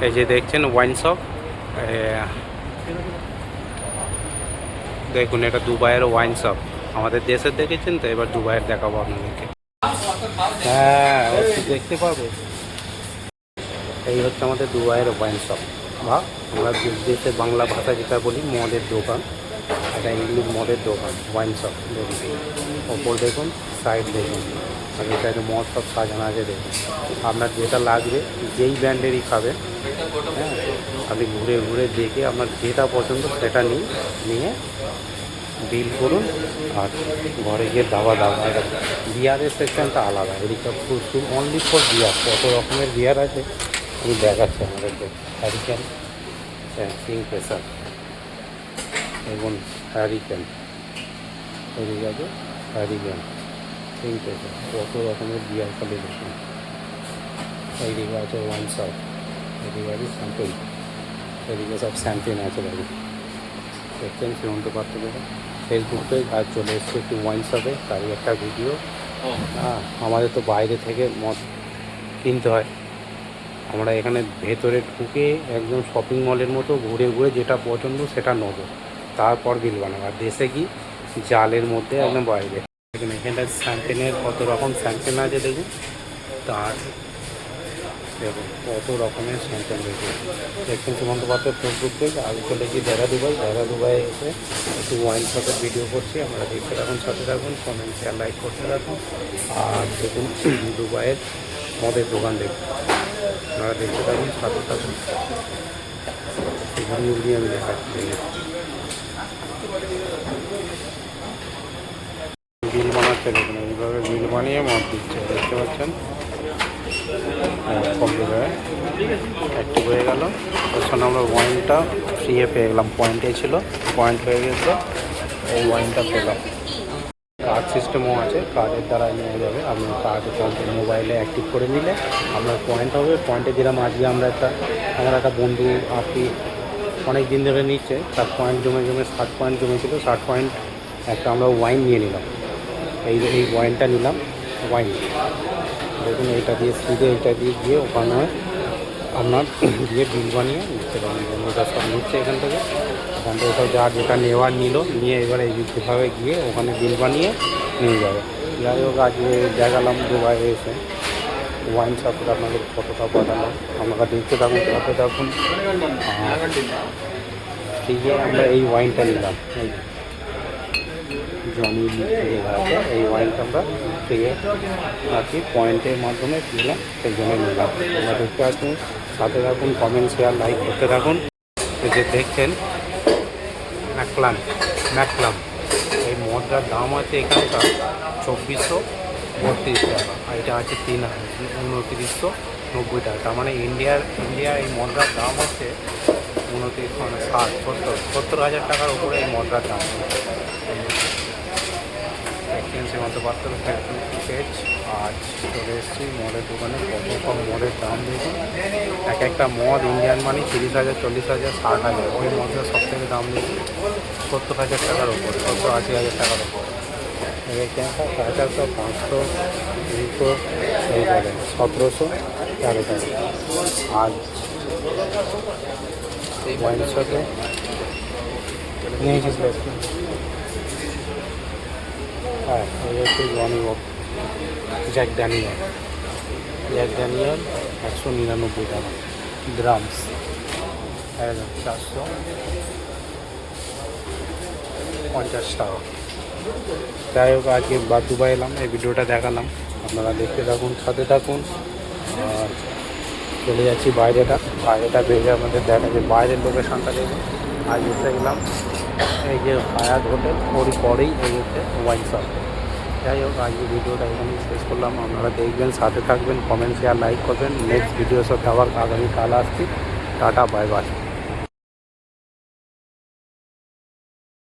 এই যে দেখছেন ওয়াইন শপ, দেখুন এটা দুবাইয়ের ওয়াইন শপ। আমাদের দেশের দেখেছেন তো, এবার দুবাইয়ের দেখাবো আপনাদেরকে। হ্যাঁ, দেখতে পাবে। এই হচ্ছে আমাদের দুবাইয়ের ওয়াইন শপ, বা আমরা দেশে বাংলা ভাষা যেটা বলি মদের দোকান, এটা ইংলিশ মদের দোকান, ওয়াইন শপ। দেখুন ওপর দেখুন, সাইড দেখুন, আর এটা মদ সব সাজানো আছে দেখুন। আপনার যেটা লাগবে, যেই ব্র্যান্ডেরই খাবে, হ্যাঁ, আপনি ঘুরে ঘুরে দেখে আপনার যেটা পছন্দ সেটা নিয়ে বিল করুন, আর ঘরে গিয়ে দাওয়া বিয়ারের সেকশনটা আলাদা। এদিকটা ফুল অনলি ফর বিয়ার, কত রকমের বিয়ার আছে আমি দেখাচ্ছি আমাদেরকে। হ্যারিকেন, কিং প্রেসার, এবং হ্যারিকেন, এদিকে আছে হ্যারিকেন, কিং প্রেসার, কত রকমের বিয়ার খালি দেখুন। এইদিকে আছে ওয়াইন শপ, এদিকে আছে স্যাম্পেল, এদিকে সব স্যাম্পেল আছে বাড়ি দেখছেন শ্রীমন্ত পাত্র। ফেসবুক পেজ আর চলে এসছে একটি ওয়াইন শপে, তারই একটা ভিডিও। হ্যাঁ, আমাদের তো বাইরে থেকে মদ কিনতে হয়, আমরা এখানে ভেতরে ঢুকে একদম শপিং মলের মতো ঘুরে ঘুরে যেটা পছন্দ সেটা নেবো, তারপর বিল বানাবো। আর দেশে কি জালের মধ্যে একদম বাইরে। দেখুন এখানটা স্যাম্পেনের কত রকম স্যাম্পেন আছে দেখুন, তার দেখুন কত রকমের স্যাম্পেন দেখুন। দেখুন সুমন্ত পাত্র ফেসবুক পেজ। আগে চলেছি দুবাই এসে একটু ওয়াইন শপের ভিডিও করছি, আমরা দেখতে থাকুন, সাথে থাকুন, কমেন্ট শেয়ার লাইক করতে থাকুন। আর দেখুন দুবাইয়ের মদের দোকান দেখুন, আপনারা দেখতে থাকুন, সাথে থাকুন। ঘুরিয়ে আমি দেখাচ্ছি। বিল বানাচ্ছে দেখুন, এইভাবে বিল বানিয়ে মদ দিচ্ছে, দেখতে পাচ্ছেন। কমপ্লিট হয়ে অ্যাক্টিভ হয়ে গেল। তার সঙ্গে আমরা ওয়াইনটা ফ্রিয়ে পেয়ে গেলাম, পয়েন্টে ছিল, পয়েন্ট হয়ে গেছে, এই ওয়াইনটা পেলাম। কার্ড সিস্টেমও আছে, কার্ডের দ্বারা নেওয়া যাবে। আপনি কার্ড মোবাইলে অ্যাক্টিভ করে নিলে আপনার পয়েন্ট হবে। পয়েন্টে যেরকম আজকে আমার একটা বন্ধু আপনি অনেক দিন ধরে নিচ্ছে, তার পয়েন্ট জমে 60 পয়েন্ট জমেছিল। 60 পয়েন্ট একটা আমরা ওয়াইন নিয়ে নিলাম, এই ওয়াইনটা নিলাম। ওয়াইন দেখুন, এইটা দিয়ে গিয়ে ওখানে আপনার দিয়ে বিল বানিয়ে নিতে পারেন। বন্ধুরা সব নিচ্ছে এখান থেকে সব যেটা নেওয়ার নিয়ে এবার এই যেভাবে গিয়ে ওখানে বিল বানিয়ে নিয়ে যাবে। যাই হোক, আজকে দেখালাম দুবাই এসে ওয়াইন শপটা আপনাদের ফটোটা পাঠালাম, আপনারা দেখতে থাকুন, সাথে থাকুন। ঠিক আছে, আমরা এই ওয়াইনটা নিলাম, এই জনি লেখা আছে, এই ওয়াইনটা আমরা থেকে আর কি পয়েন্টের মাধ্যমে দিলাম, সেই জন্য নিলাম। আমরা দেখতে পাচ্ছি, সাথে থাকুন, কমেন্ট শেয়ার লাইক করতে থাকুন। এই যে দেখছেন ম্যাকলাম, এই মদটার দাম আছে এখানকার 2432 টাকা, আর এটা আছে 2990 টাকা। তার মানে ইন্ডিয়ার এই মদটার দাম হচ্ছে 70,000 টাকার উপরে এই মদটার দাম। শ্রীমন্ত পাত্র ফেসবুক পেজ। আজ চলে এসেছি মদের দোকানে, কত কম মদের দাম দেখুন। একটা মদ ইন্ডিয়ান মানি 30,000, 40,000, 60,000, ওই মদের সব থেকে দাম দেখুন 70,000 টাকার ওপরে, 80,000 টাকার ওপরে। এখানে 450, 500, 200, এইভাবে 1700 টাকা। আজ ওয়াইনের সাথে নিয়েছিস। হ্যাঁ, এই হচ্ছে জনি ওয়াক জ্যাক ড্যানিয়েল 199 টাকা, গ্রামস 1450 টাকা। যাই হোক, আজকে দুবাই এলাম, এই ভিডিওটা দেখালাম, আপনারা দেখতে থাকুন, সাথে থাকুন। আর চলে যাচ্ছি বাইরেটা বেরিয়ে আমাদের দেখা যায় বাইরের লোকেশনটা দেখুন। আজ এসে গেলাম এই যে হায়াত হোটেল, ওর পরেই এই হচ্ছে ওয়াইন শপ। যাই হোক, আজকে ভিডিওটা এখানেই শেষ করলাম। আপনারা দেখবেন, সাথে থাকবেন, কমেন্ট শেয়ার লাইক করবেন। নেক্সট ভিডিওর সাথে আবার আগামীকাল আসছি। Tata, bye bye.